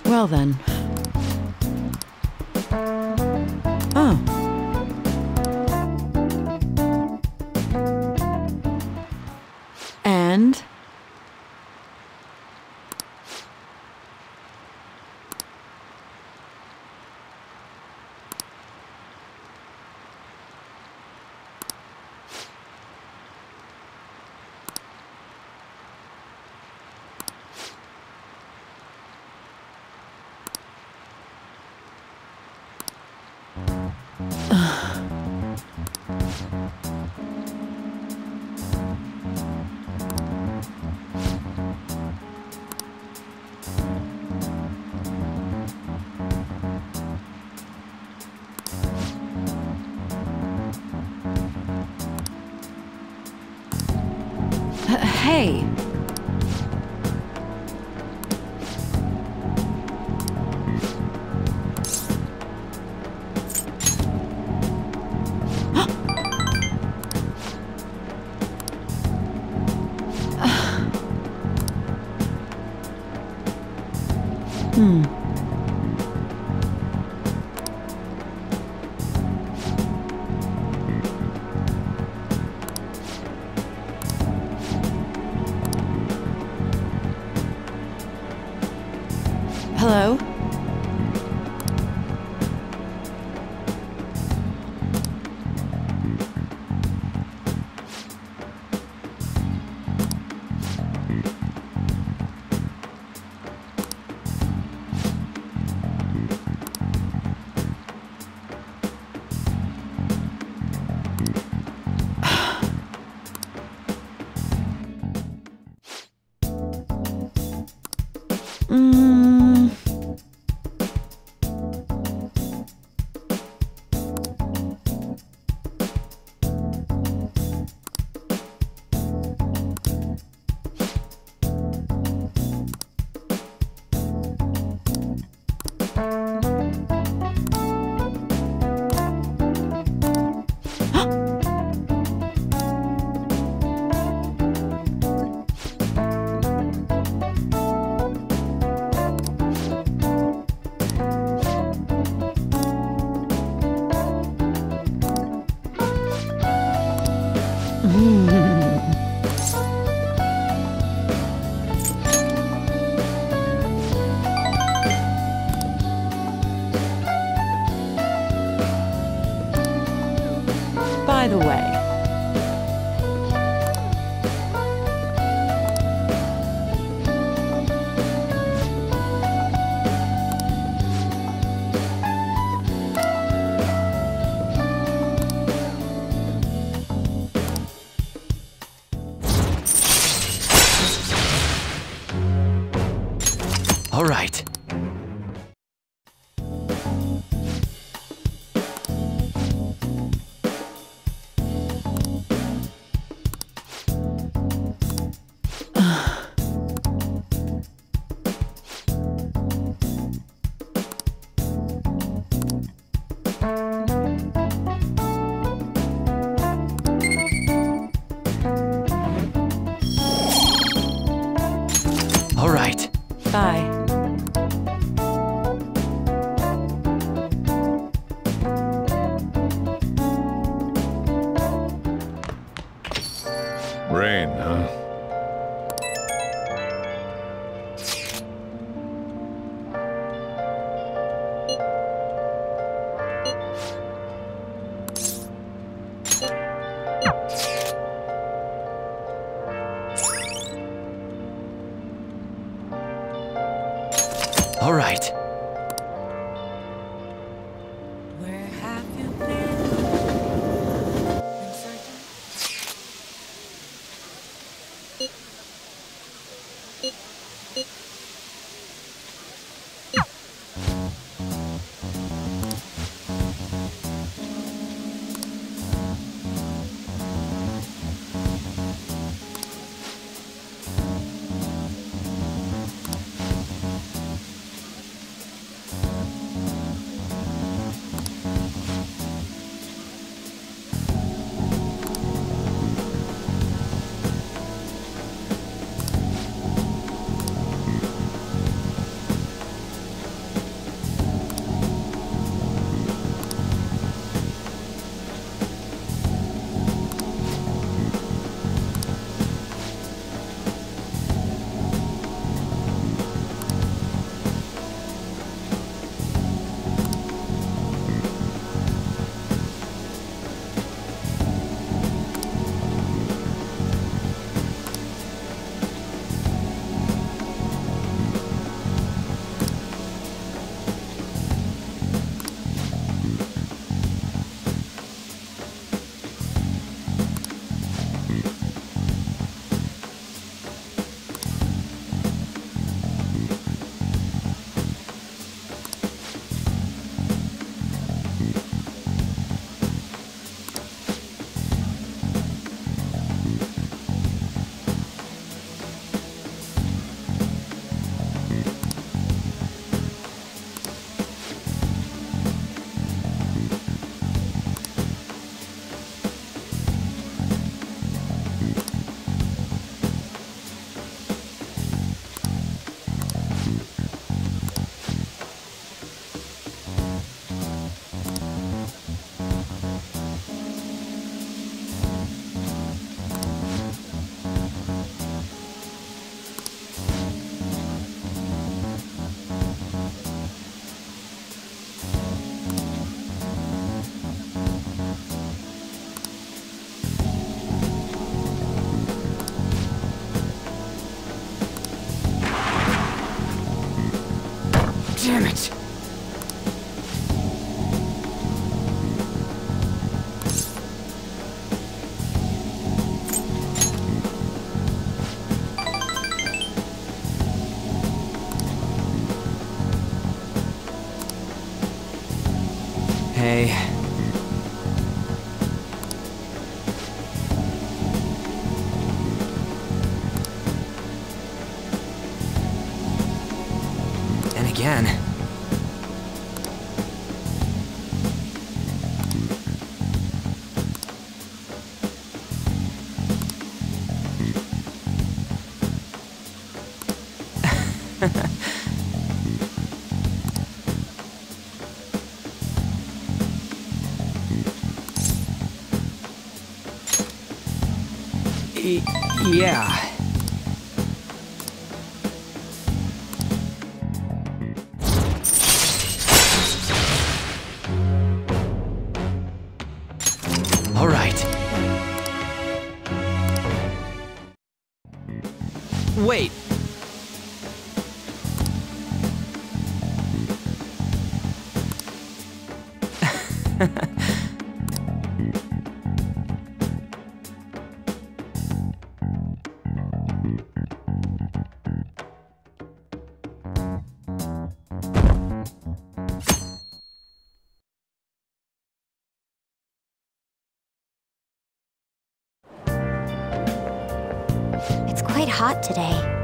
Well then. Oh. And? Hey. Hello? By the way. All right. All right. Bye. Rain, huh? All right. Where have you been? Damn it! Hey. And again. Yeah. All right. Wait. It's quite hot today.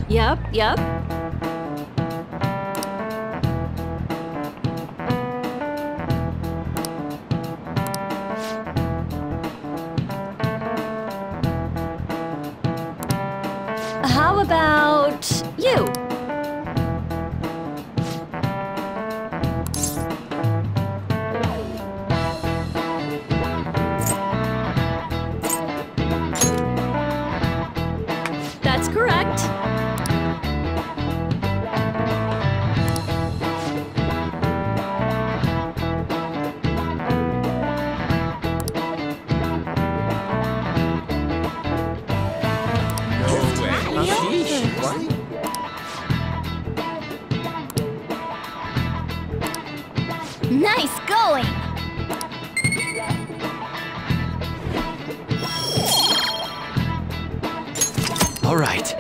Yep. How about you? That's correct. Nice going! All right.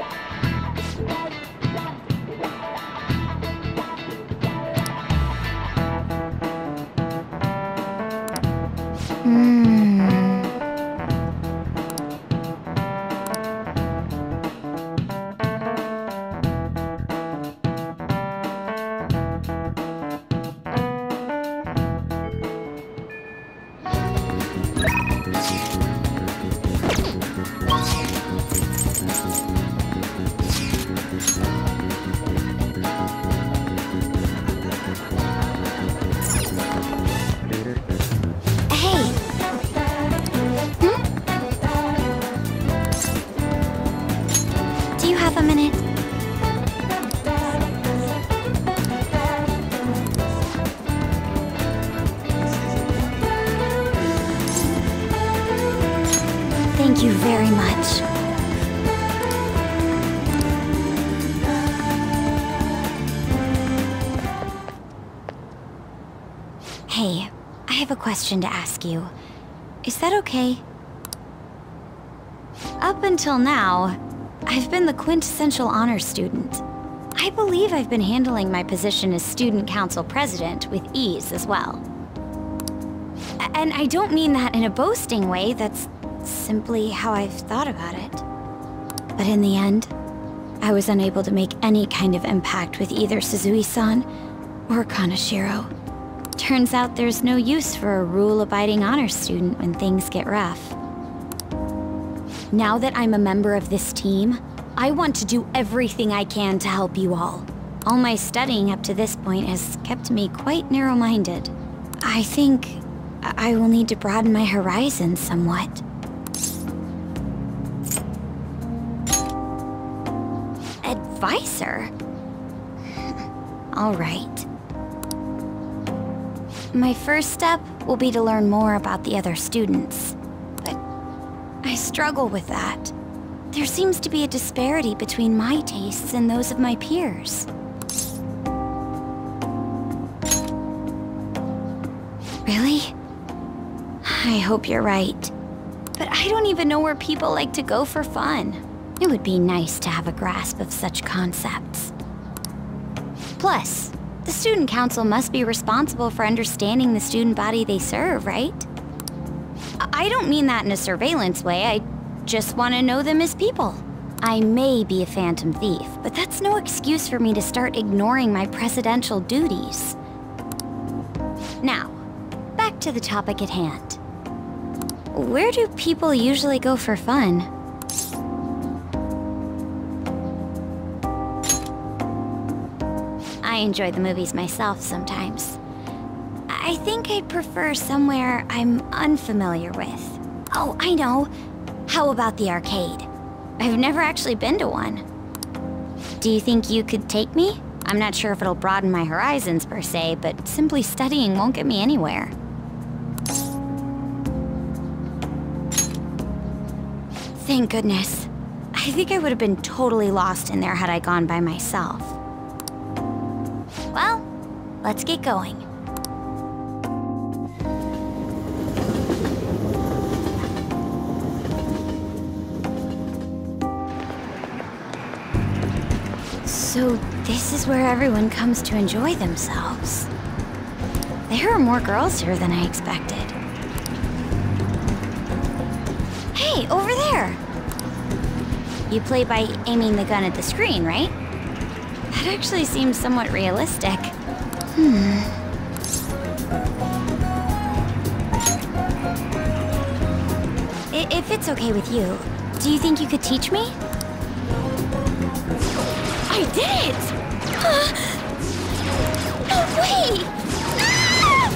Hey! Do you have a minute? Thank you very much. Hey, I have a question to ask you. Is that okay? Up until now, I've been the quintessential honor student. I believe I've been handling my position as student council president with ease as well. And I don't mean that in a boasting way, that's simply how I've thought about it. But in the end, I was unable to make any kind of impact with either Suzui-san or Kaneshiro. Turns out there's no use for a rule-abiding honor student when things get rough. Now that I'm a member of this team, I want to do everything I can to help you all. All my studying up to this point has kept me quite narrow-minded. I think I will need to broaden my horizons somewhat. Advisor? All right. My first step will be to learn more about the other students. But I struggle with that. There seems to be a disparity between my tastes and those of my peers. Really? I hope you're right. But I don't even know where people like to go for fun. It would be nice to have a grasp of such concepts. Plus, the student council must be responsible for understanding the student body they serve, right? I don't mean that in a surveillance way, I just want to know them as people. I may be a phantom thief, but that's no excuse for me to start ignoring my presidential duties. Now, back to the topic at hand. Where do people usually go for fun? I enjoy the movies myself sometimes. I think I'd prefer somewhere I'm unfamiliar with. Oh, I know. How about the arcade? I've never actually been to one. Do you think you could take me? I'm not sure if it'll broaden my horizons per se, but simply studying won't get me anywhere. Thank goodness. I think I would have been totally lost in there had I gone by myself. Well, let's get going. So this is where everyone comes to enjoy themselves. There are more girls here than I expected. Hey, over there! You play by aiming the gun at the screen, right? That actually seems somewhat realistic. If it's okay with you, do you think you could teach me? I did it! No way! Ah!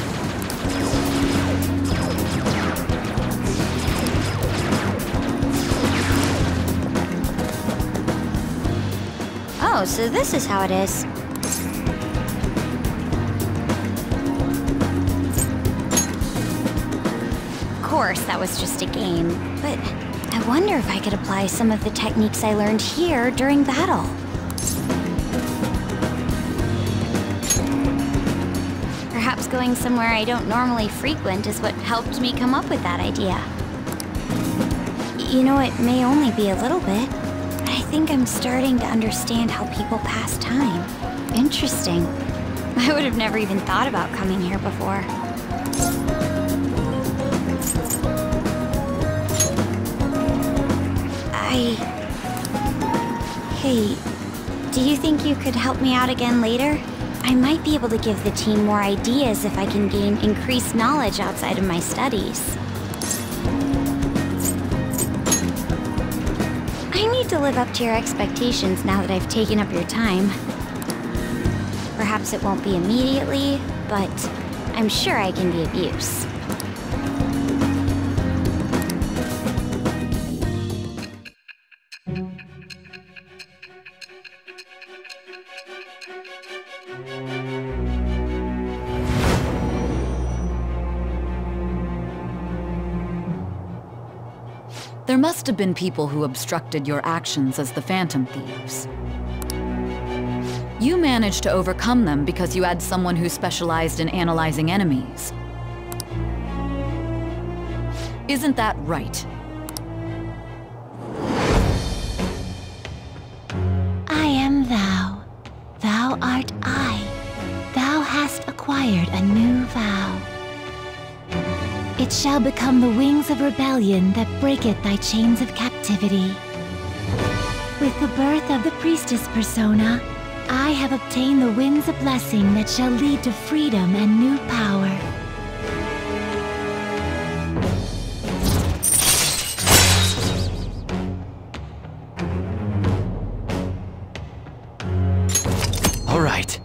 Oh, so this is how it is. Of course, that was just a game, but I wonder if I could apply some of the techniques I learned here during battle. Perhaps going somewhere I don't normally frequent is what helped me come up with that idea. You know, it may only be a little bit, but I think I'm starting to understand how people pass time. Interesting. I would have never even thought about coming here before. Hey, do you think you could help me out again later? I might be able to give the team more ideas if I can gain increased knowledge outside of my studies. I need to live up to your expectations now that I've taken up your time. Perhaps it won't be immediately, but I'm sure I can be of use. There must have been people who obstructed your actions as the Phantom Thieves. You managed to overcome them because you had someone who specialized in analyzing enemies. Isn't that right? I am thou. Thou art I. Thou hast acquired a new vow. It shall become the wings of rebellion that breaketh thy chains of captivity. With the birth of the priestess persona, I have obtained the winds of blessing that shall lead to freedom and new power. All right.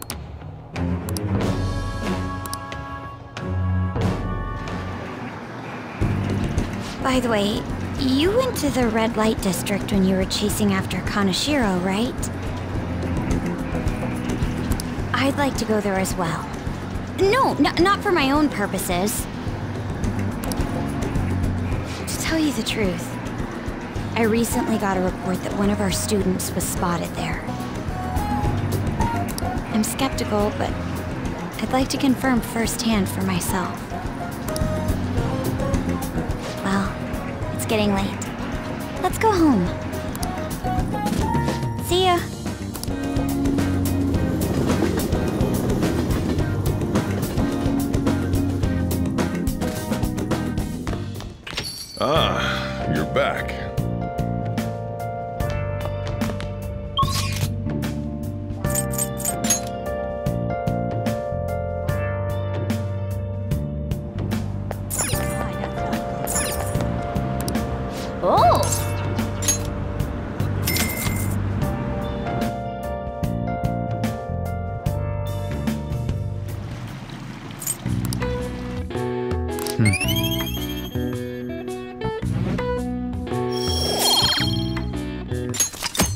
By the way, you went to the red light district when you were chasing after Kaneshiro, right? I'd like to go there as well. No, not for my own purposes. To tell you the truth, I recently got a report that one of our students was spotted there. I'm skeptical, but I'd like to confirm firsthand for myself. Well, it's getting late. Let's go home. See ya. Ah, you're back. Oh!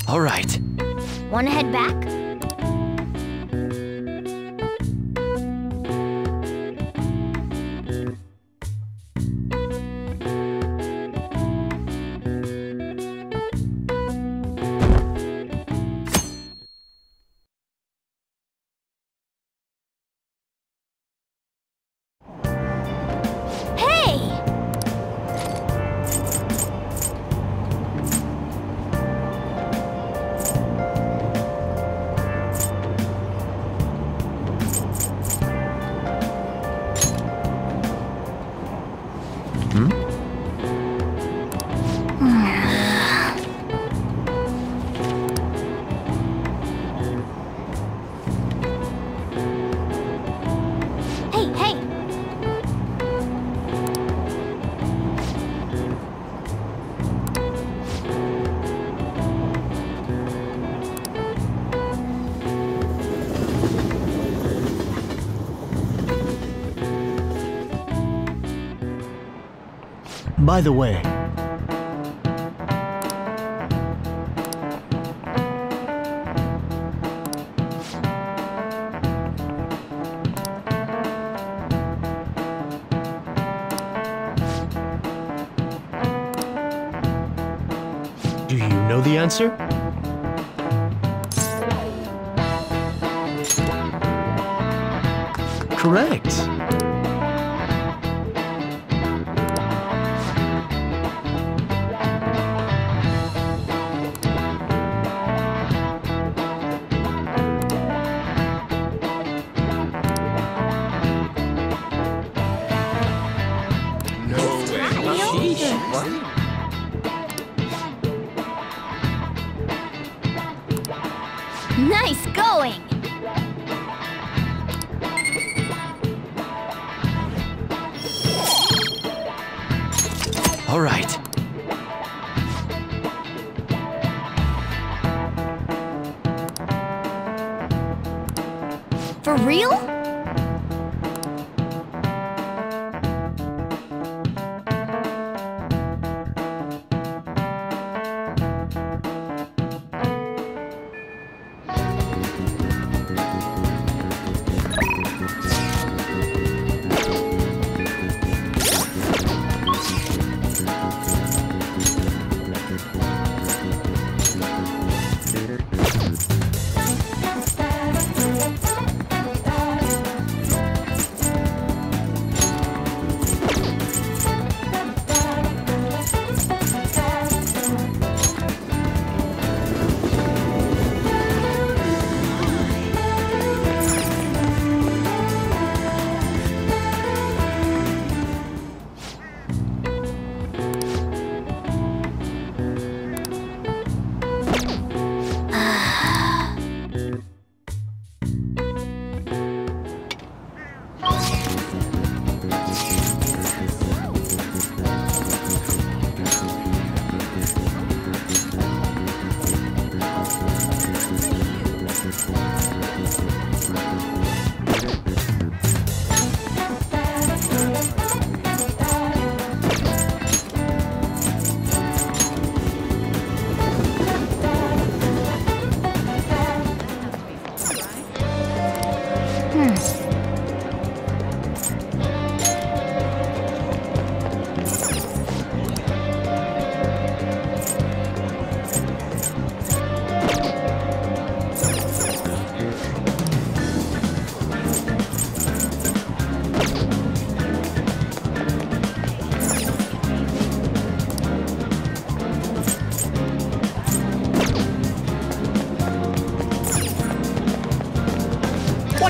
All right. Wanna head back? By the way, do you know the answer? Correct. Nice going! All right. For real?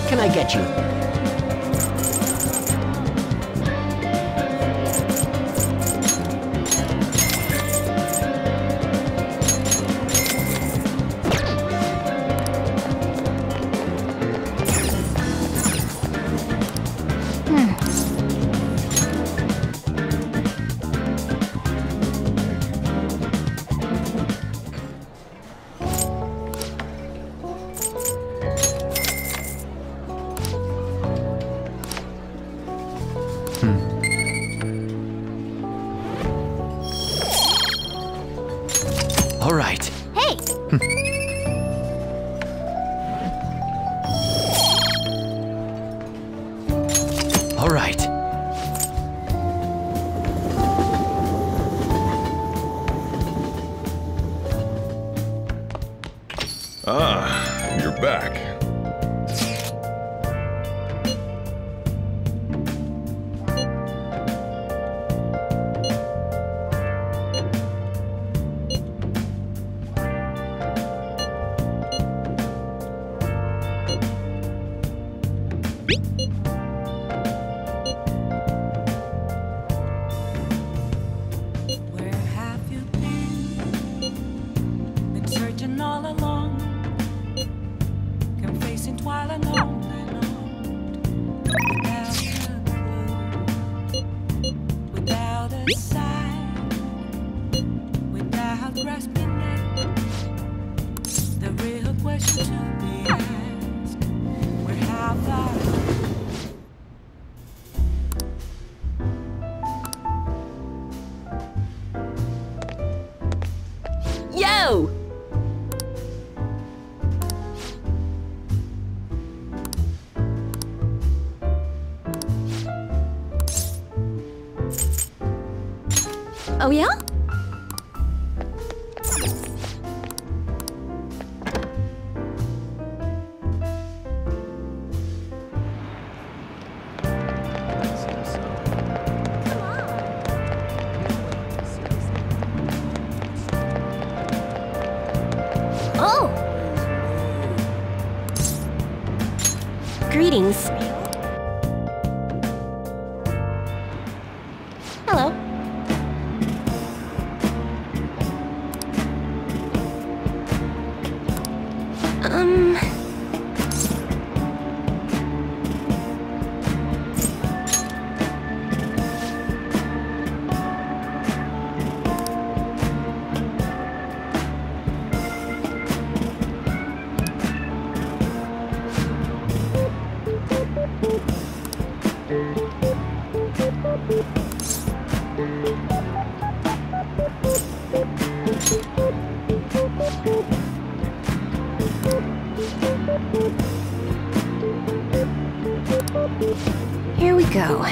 can I get you? All right. Hey! All right. Ah, you're back. Where have you been? Been searching all along, confessing while alone and on, without a clue, without a sign, without grasping it. The real question to be asked: where have I? Yo! Oh yeah? Oh! Greetings. Hello. Here we go.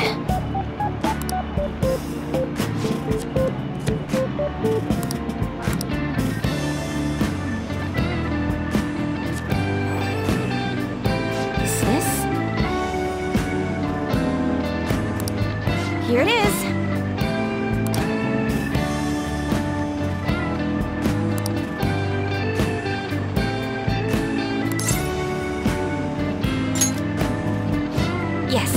Is this? Here it is. Yes.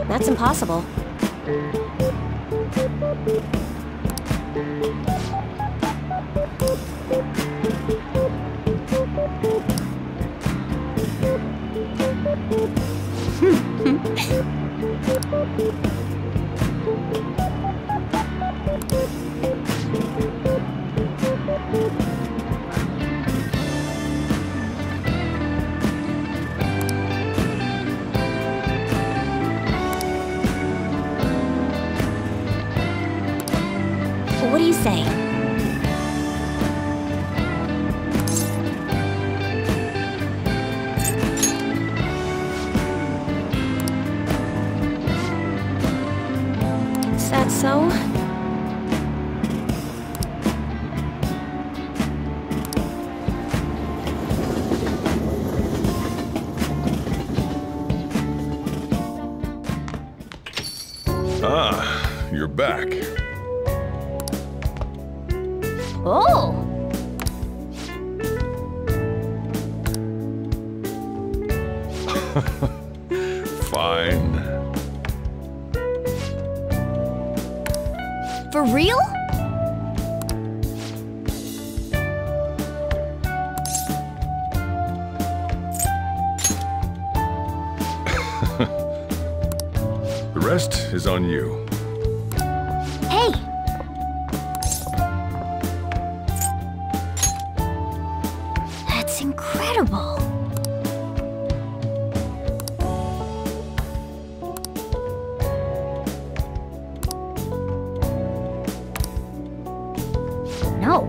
That's impossible. What do you say? back. Oh! Fine. For real? The rest is on you. Hey! That's incredible. No.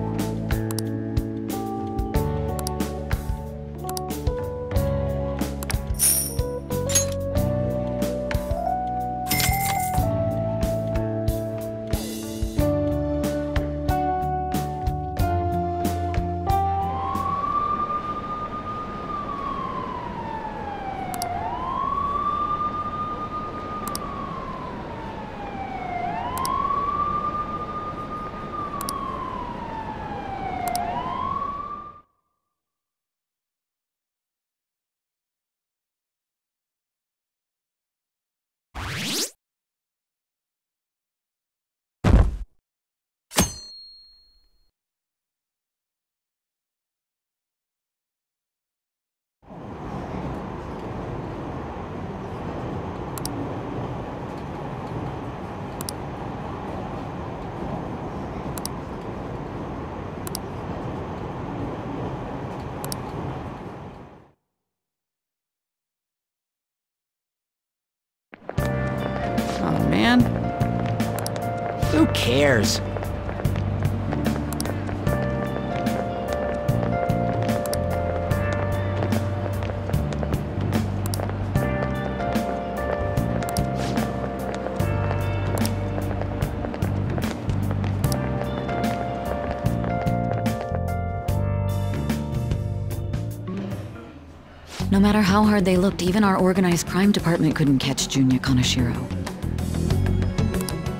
Oh man. Who cares? No matter how hard they looked, even our organized crime department couldn't catch Junya Kaneshiro.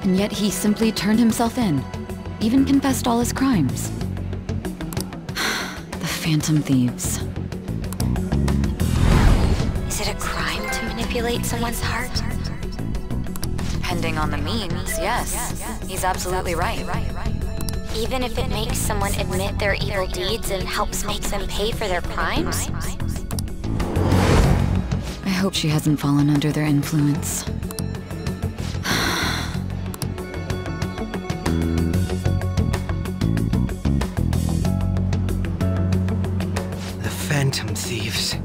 And yet he simply turned himself in, even confessed all his crimes. The Phantom Thieves. Is it a crime to manipulate someone's heart? Depending on the means, yes. He's absolutely right. Even if it makes someone admit their evil deeds and helps make them pay for their crimes? I hope she hasn't fallen under their influence. The Phantom Thieves.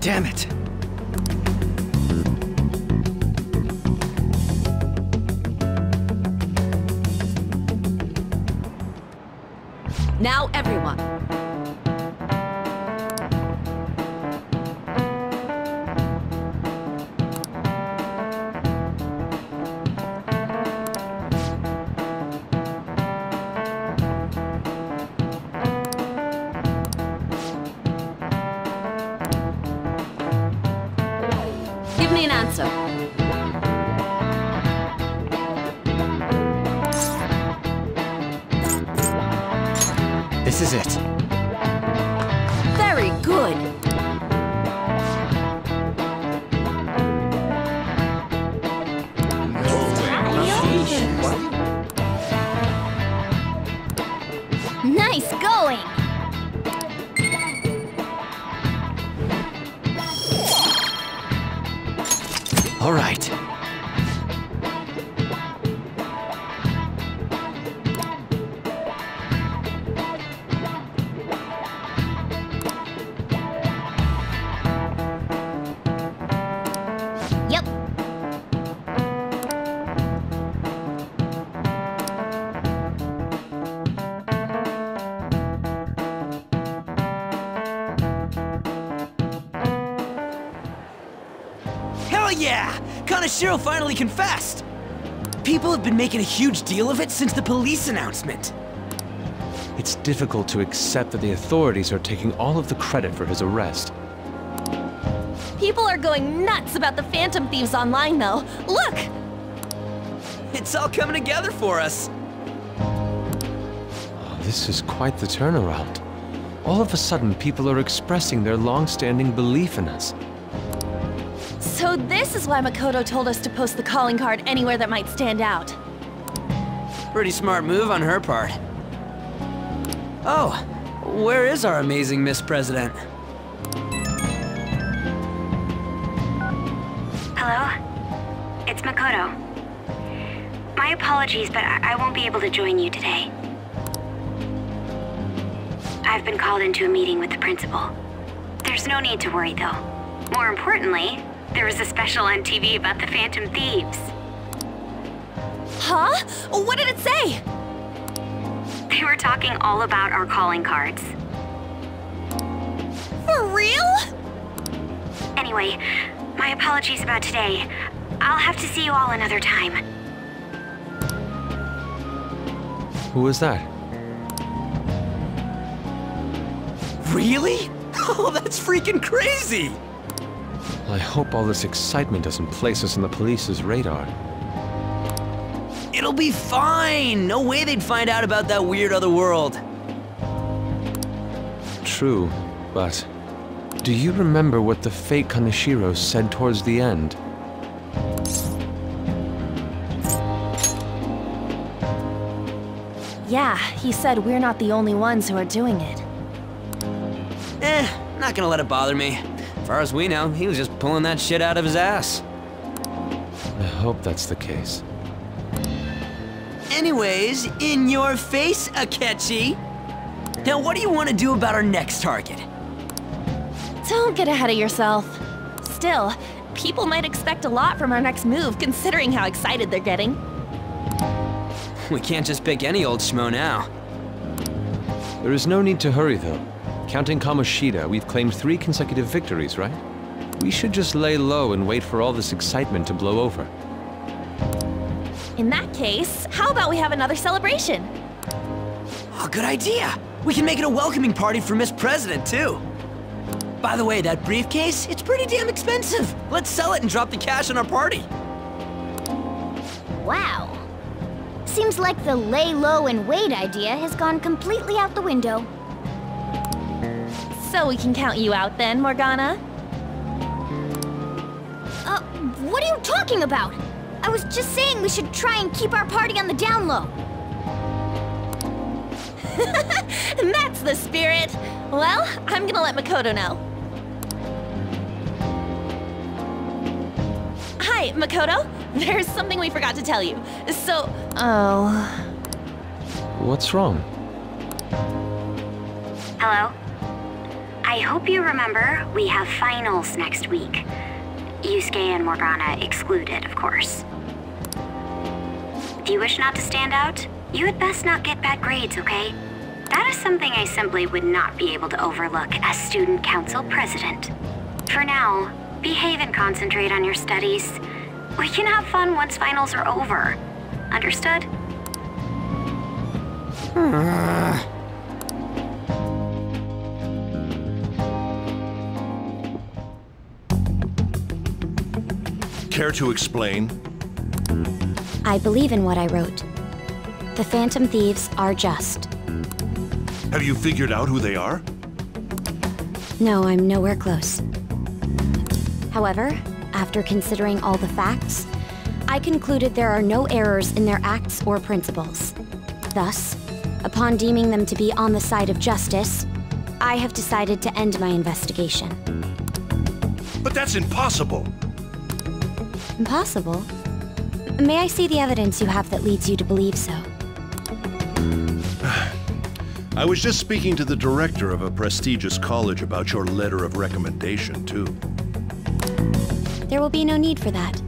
Damn it! Now everyone. Give me an answer. This is it. Very good. Nice going! All right. Yep. Hell yeah! Kaneshiro finally confessed! People have been making a huge deal of it since the police announcement. It's difficult to accept that the authorities are taking all of the credit for his arrest. People are going nuts about the Phantom Thieves online, though. Look! It's all coming together for us. Oh, this is quite the turnaround. All of a sudden, people are expressing their long-standing belief in us. So this is why Makoto told us to post the calling card anywhere that might stand out. Pretty smart move on her part. Oh, where is our amazing Miss President? Hello? It's Makoto. My apologies, but I won't be able to join you today. I've been called into a meeting with the principal. There's no need to worry, though. More importantly, there was a special on TV about the Phantom Thieves. Huh? What did it say? They were talking all about our calling cards. For real? Anyway, my apologies about today. I'll have to see you all another time. Who was that? Really? Oh, that's freaking crazy! I hope all this excitement doesn't place us on the police's radar. It'll be fine! No way they'd find out about that weird other world. True, but do you remember what the fake Kaneshiro said towards the end? Yeah, he said we're not the only ones who are doing it. Not gonna let it bother me. As far as we know, he was just pulling that shit out of his ass. I hope that's the case. Anyways, in your face, Akechi. Now, what do you want to do about our next target? Don't get ahead of yourself. Still, people might expect a lot from our next move, considering how excited they're getting. We can't just pick any old schmo now. There is no need to hurry, though. Counting Kamoshida, we've claimed 3 consecutive victories, right? We should just lay low and wait for all this excitement to blow over. In that case, how about we have another celebration? Oh, good idea! We can make it a welcoming party for Miss President, too. By the way, that briefcase, it's pretty damn expensive. Let's sell it and drop the cash on our party. Wow. Seems like the lay low and wait idea has gone completely out the window. So we can count you out then, Morgana? What are you talking about? I was just saying we should try and keep our party on the down low. That's the spirit. Well, I'm gonna let Makoto know. Hi, Makoto. There's something we forgot to tell you. So, What's wrong? Hello? I hope you remember we have finals next week. Yusuke and Morgana excluded, of course. If you wish not to stand out, you had best not get bad grades, okay? That is something I simply would not be able to overlook as student council president. For now, behave and concentrate on your studies. We can have fun once finals are over. Understood? Care to explain? I believe in what I wrote. The Phantom Thieves are just. Have you figured out who they are? No, I'm nowhere close. However, after considering all the facts, I concluded there are no errors in their acts or principles. Thus, upon deeming them to be on the side of justice, I have decided to end my investigation. But that's impossible! Impossible? May I see the evidence you have that leads you to believe so? I was just speaking to the director of a prestigious college about your letter of recommendation, too. There will be no need for that.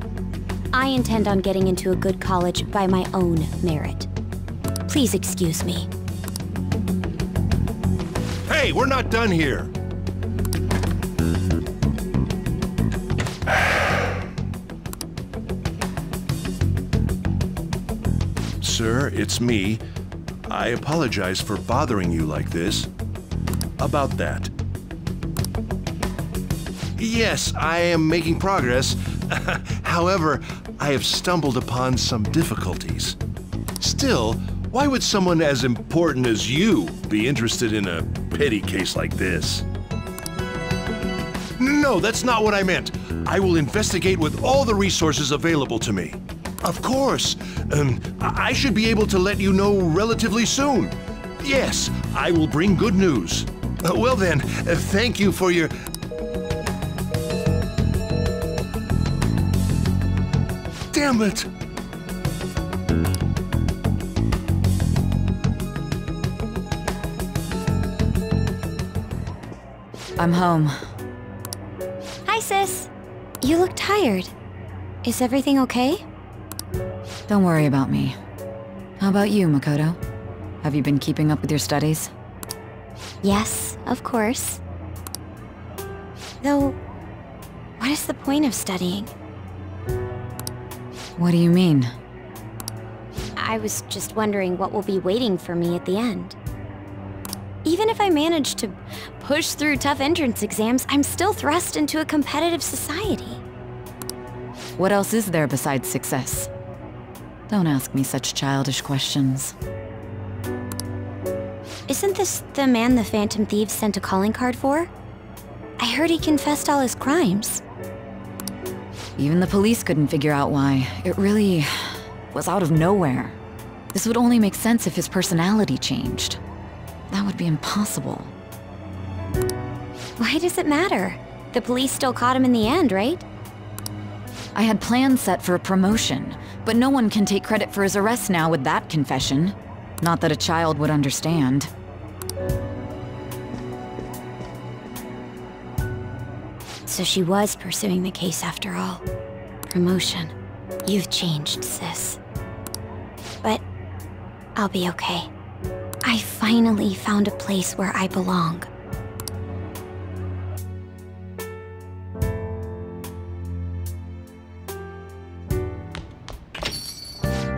I intend on getting into a good college by my own merit. Please excuse me. Hey, we're not done here! Sir, it's me. I apologize for bothering you like this. About that. Yes, I am making progress. However, I have stumbled upon some difficulties. Still, why would someone as important as you be interested in a petty case like this? No, that's not what I meant. I will investigate with all the resources available to me. Of course. I should be able to let you know relatively soon. Yes, I will bring good news. Well then, thank you for your... Damn it! I'm home. Hi, sis. You look tired. Is everything okay? Don't worry about me. How about you, Makoto? Have you been keeping up with your studies? Yes, of course. Though, what is the point of studying? What do you mean? I was just wondering what will be waiting for me at the end. Even if I manage to push through tough entrance exams, I'm still thrust into a competitive society. What else is there besides success? Don't ask me such childish questions. Isn't this the man the Phantom Thieves sent a calling card for? I heard he confessed all his crimes. Even the police couldn't figure out why. It really was out of nowhere. This would only make sense if his personality changed. That would be impossible. Why does it matter? The police still caught him in the end, right? I had plans set for a promotion, but no one can take credit for his arrest now with that confession. Not that a child would understand. So she was pursuing the case after all. Promotion. You've changed, sis. But I'll be okay. I finally found a place where I belong.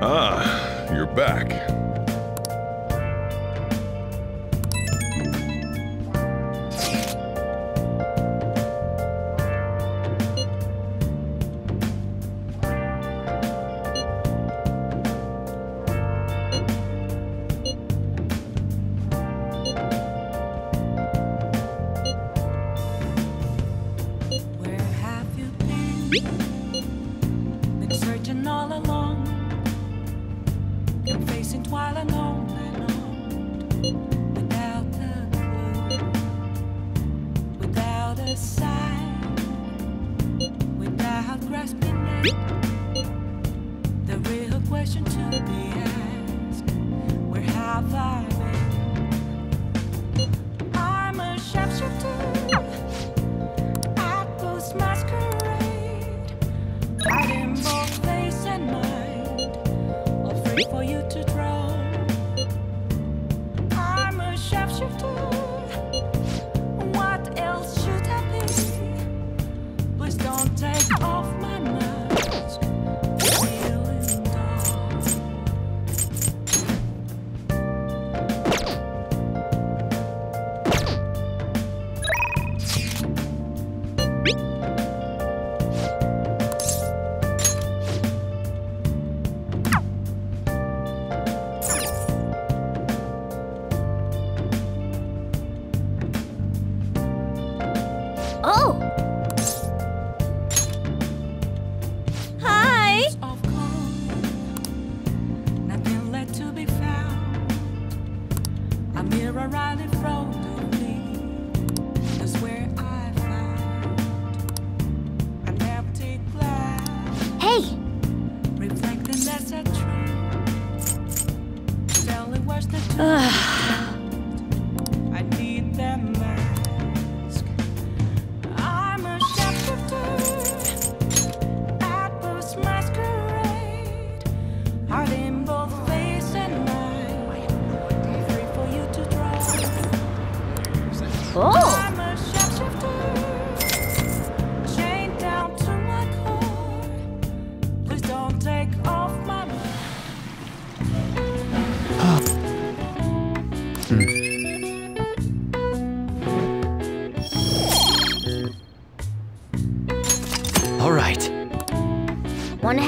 Ah, you're back.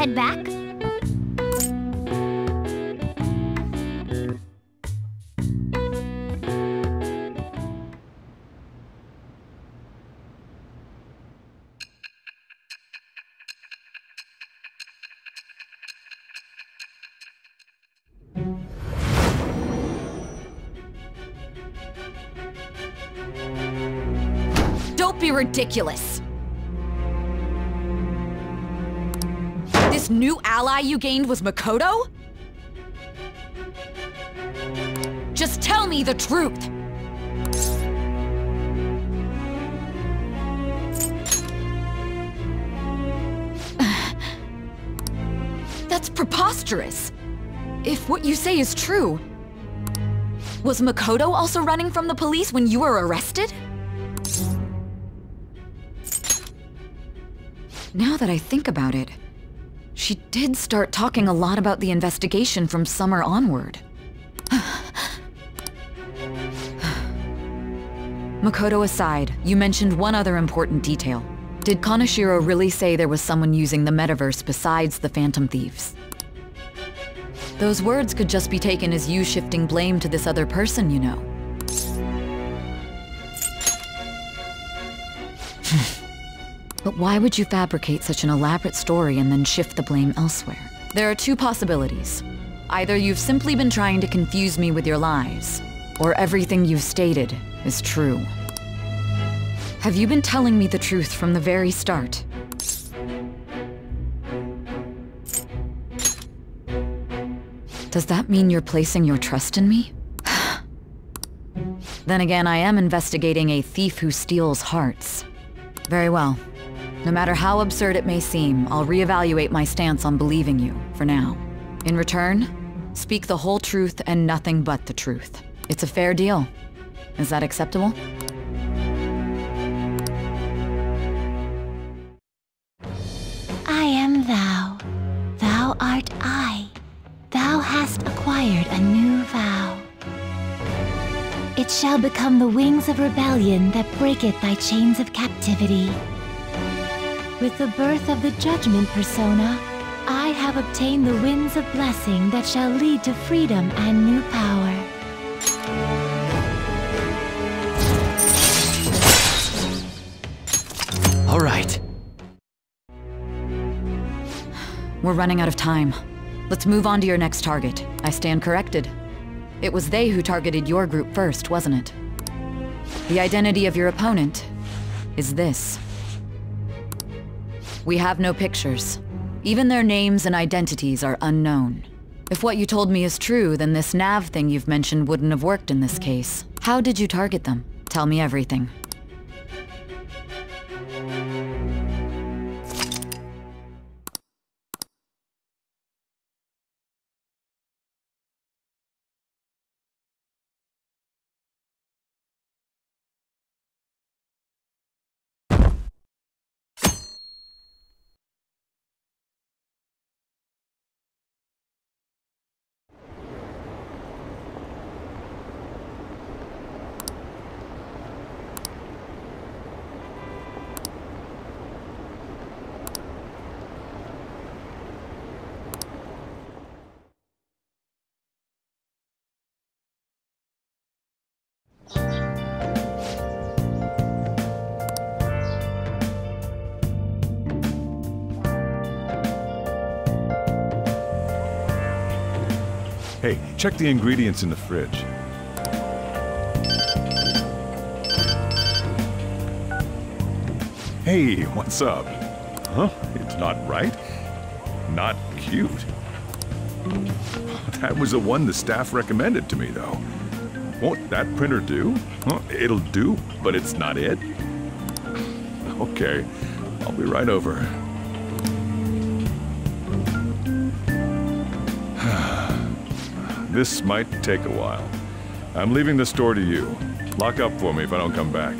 head back? Don't be ridiculous! This new ally you gained was Makoto? Just tell me the truth! That's preposterous! If what you say is true, was Makoto also running from the police when you were arrested? Now that I think about it, she did start talking a lot about the investigation from summer onward. Makoto aside, you mentioned one other important detail. Did Kaneshiro really say there was someone using the metaverse besides the Phantom Thieves? Those words could just be taken as you shifting blame to this other person, you know. But why would you fabricate such an elaborate story and then shift the blame elsewhere? There are two possibilities. Either you've simply been trying to confuse me with your lies, or everything you've stated is true. Have you been telling me the truth from the very start? Does that mean you're placing your trust in me? Then again, I am investigating a thief who steals hearts. Very well. No matter how absurd it may seem, I'll reevaluate my stance on believing you, for now. In return, speak the whole truth and nothing but the truth. It's a fair deal. Is that acceptable? I am thou. Thou art I. Thou hast acquired a new vow. It shall become the wings of rebellion that breaketh thy chains of captivity. With the birth of the judgment persona, I have obtained the winds of blessing that shall lead to freedom and new power. All right. We're running out of time. Let's move on to your next target. I stand corrected. It was they who targeted your group first, wasn't it? The identity of your opponent is this. We have no pictures. Even their names and identities are unknown. If what you told me is true, then this nav thing you've mentioned wouldn't have worked in this case. How did you target them? Tell me everything. Hey, check the ingredients in the fridge. Hey, what's up? Huh? It's not right? Not cute. That was the one the staff recommended to me, though. Won't that printer do? Huh? It'll do, but it's not it? Okay, I'll be right over. This might take a while. I'm leaving the store to you. Lock up for me if I don't come back.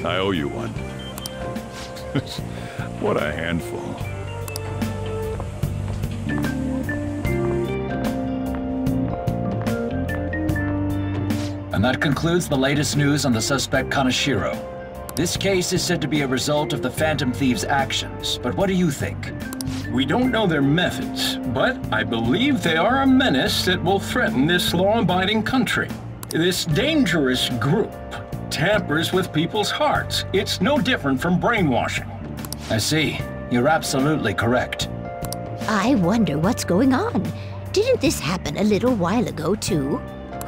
I owe you one. What a handful. And that concludes the latest news on the suspect Kaneshiro. This case is said to be a result of the Phantom Thieves' actions, but what do you think? We don't know their methods, but I believe they are a menace that will threaten this law-abiding country. This dangerous group tampers with people's hearts. It's no different from brainwashing. I see. You're absolutely correct. I wonder what's going on. Didn't this happen a little while ago, too?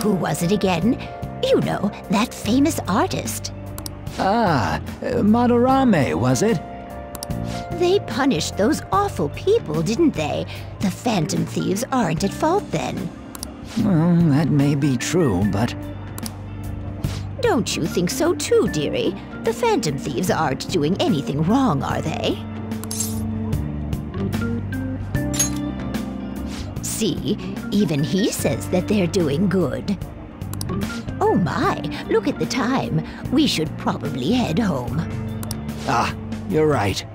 Who was it again? You know, that famous artist. Madarame, was it? They punished those awful people, didn't they? The Phantom Thieves aren't at fault then. Well, that may be true, but... Don't you think so too, dearie? The Phantom Thieves aren't doing anything wrong, are they? See, even he says that they're doing good. Oh my, look at the time. We should probably head home. Ah, you're right.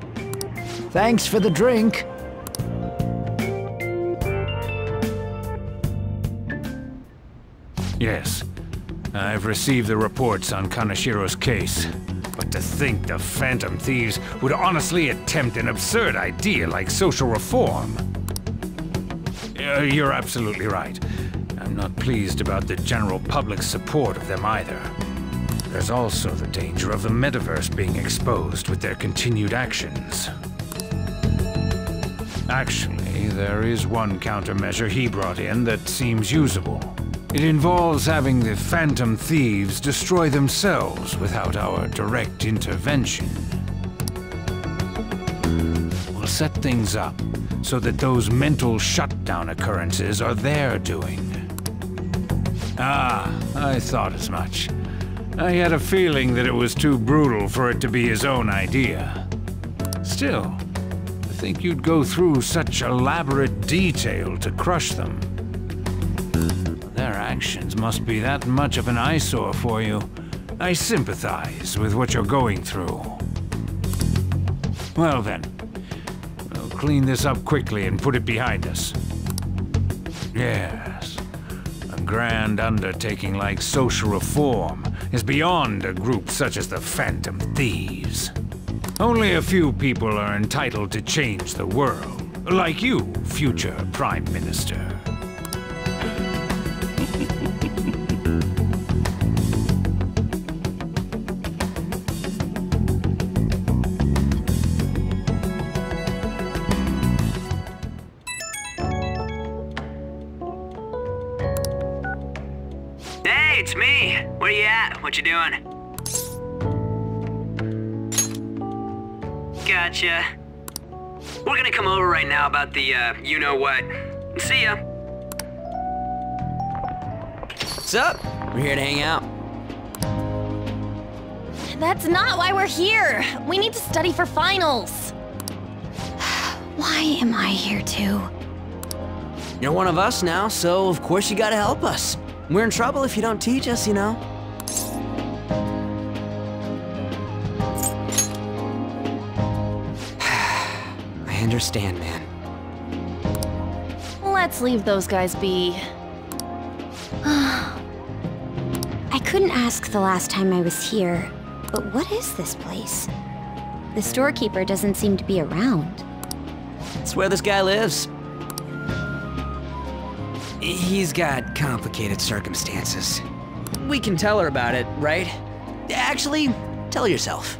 Thanks for the drink. Yes, I've received the reports on Kanashiro's case. But to think the Phantom Thieves would honestly attempt an absurd idea like social reform. You're absolutely right. I'm not pleased about the general public's support of them either. There's also the danger of the metaverse being exposed with their continued actions. Actually, there is one countermeasure he brought in that seems usable. It involves having the Phantom Thieves destroy themselves without our direct intervention. We'll set things up so that those mental shutdown occurrences are their doing. Ah, I thought as much. I had a feeling that it was too brutal for it to be his own idea. Still, to think you'd go through such elaborate detail to crush them. Their actions must be that much of an eyesore for you. I sympathize with what you're going through. Well then, we'll clean this up quickly and put it behind us. Yes, a grand undertaking like social reform is beyond a group such as the Phantom Thieves. Only a few people are entitled to change the world, like you, future Prime Minister. Hey, it's me. Where you at? What you doing? Gotcha. We're gonna come over right now about the, you-know-what. See ya. What's up? We're here to hang out. That's not why we're here. We need to study for finals. Why am I here too? You're one of us now, so of course you gotta help us. We're in trouble if you don't teach us, you know. I understand, man. Let's leave those guys be. I couldn't ask the last time I was here, but what is this place? The storekeeper doesn't seem to be around. It's where this guy lives. He's got complicated circumstances. We can tell her about it, right? Actually, tell yourself.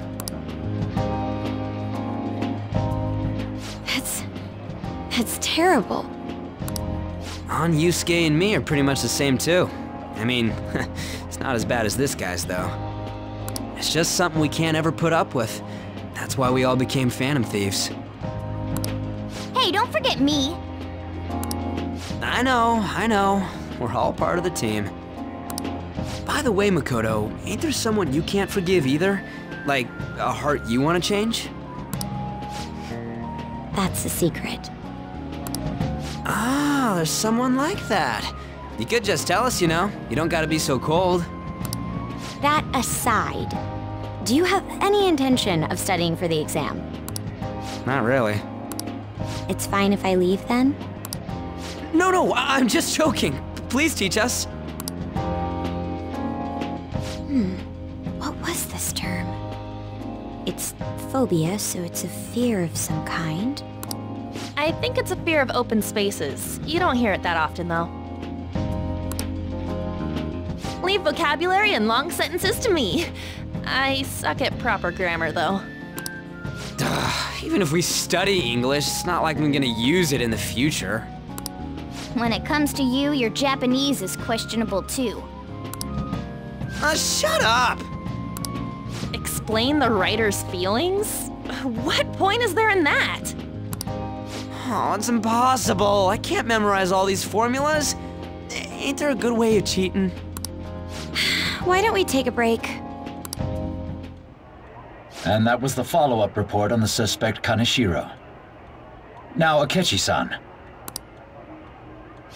That's terrible. On Yusuke and me are pretty much the same too. I mean, it's not as bad as this guy's though. It's just something we can't ever put up with. That's why we all became Phantom Thieves. Hey, don't forget me. I know. We're all part of the team. By the way, Makoto, ain't there someone you can't forgive either? Like, a heart you want to change? That's a secret. Ah, there's someone like that. You could just tell us, you know. You don't gotta be so cold. That aside, do you have any intention of studying for the exam? Not really. It's fine if I leave then? No, I'm just joking. Please teach us. What was this term? It's phobia, so it's a fear of some kind. I think it's a fear of open spaces. You don't hear it that often, though. Leave vocabulary and long sentences to me. I suck at proper grammar, though. Even if we study English, it's not like I'm gonna use it in the future. When it comes to you, your Japanese is questionable too. Shut up! Explain the writer's feelings? What point is there in that? Oh, it's impossible. I can't memorize all these formulas. Ain't there a good way of cheating? Why don't we take a break? And that was the follow-up report on the suspect Kaneshiro. Now, Akechi-san.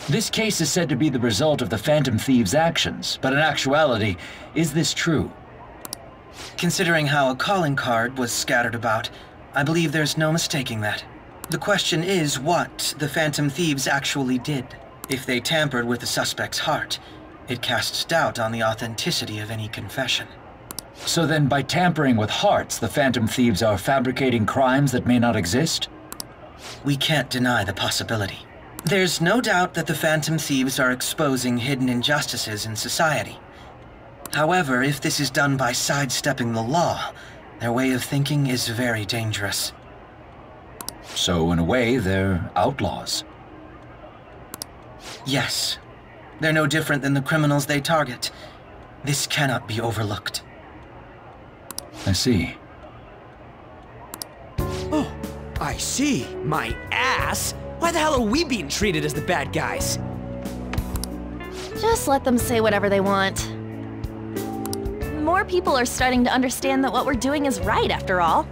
This case is said to be the result of the Phantom Thieves' actions, but in actuality, is this true? Considering how a calling card was scattered about, I believe there's no mistaking that. The question is what the Phantom Thieves actually did. If they tampered with the suspect's heart, it casts doubt on the authenticity of any confession. So then, by tampering with hearts, the Phantom Thieves are fabricating crimes that may not exist? We can't deny the possibility. There's no doubt that the Phantom Thieves are exposing hidden injustices in society. However, if this is done by sidestepping the law, their way of thinking is very dangerous. So, in a way, they're outlaws. Yes. They're no different than the criminals they target. This cannot be overlooked. I see. Oh, I see. My ass? Why the hell are we being treated as the bad guys? Just let them say whatever they want. More people are starting to understand that what we're doing is right, after all.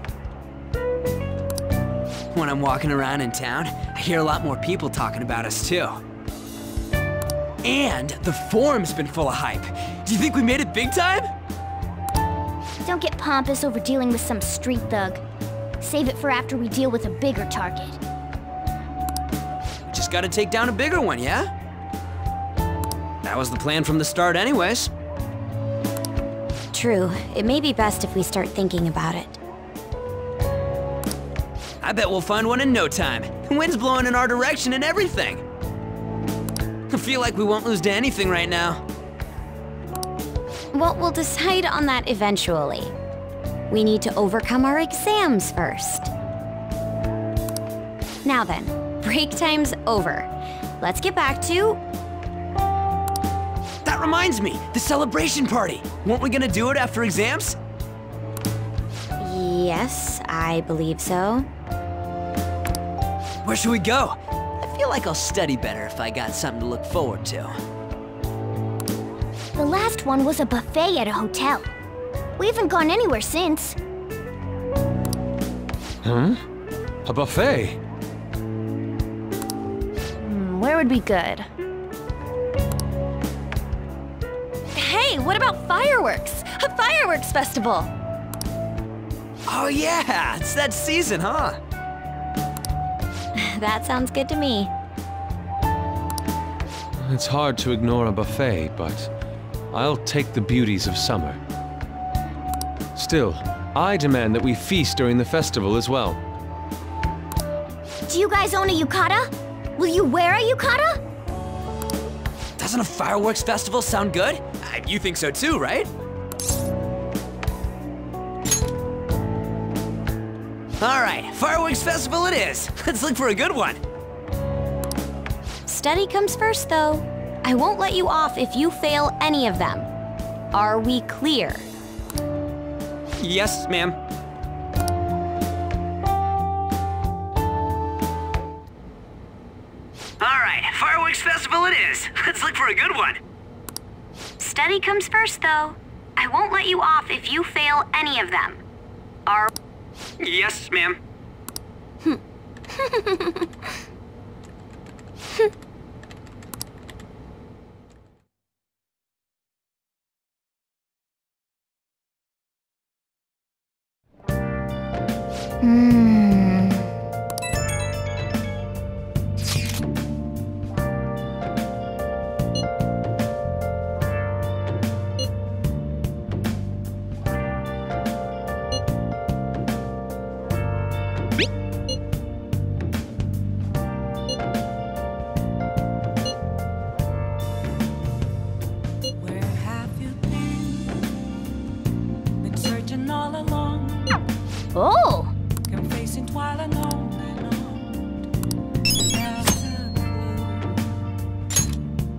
When I'm walking around in town, I hear a lot more people talking about us, too. And the forum's been full of hype. Do you think we made it big time? Don't get pompous over dealing with some street thug. Save it for after we deal with a bigger target. Just gotta take down a bigger one, yeah? That was the plan from the start anyways. True. It may be best if we start thinking about it. I bet we'll find one in no time. The wind's blowing in our direction and everything. I feel like we won't lose to anything right now. Well, we'll decide on that eventually. We need to overcome our exams first. Now then, break time's over. Let's get back to... That reminds me, the celebration party. Weren't we gonna do it after exams? Yes, I believe so. Where should we go? I feel like I'll study better if I got something to look forward to. The last one was a buffet at a hotel. We haven't gone anywhere since. Huh? A buffet? Where would be good? Hey, what about fireworks? A fireworks festival! Oh yeah, it's that season, huh? That sounds good to me. It's hard to ignore a buffet, but I'll take the beauties of summer. Still, I demand that we feast during the festival as well. Do you guys own a yukata? Will you wear a yukata? Doesn't a fireworks festival sound good? You think so too, right? All right, fireworks festival it is. Let's look for a good one. Study comes first, though. I won't let you off if you fail any of them. Are we clear? Yes, ma'am. All right, fireworks festival it is. Let's look for a good one. Study comes first, though. I won't let you off if you fail any of them. Are... Yes, ma'am. Where have you been? Been searching all along. Oh! Confessing while alone and on. Without a clue,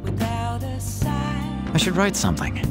without a sign. I should write something.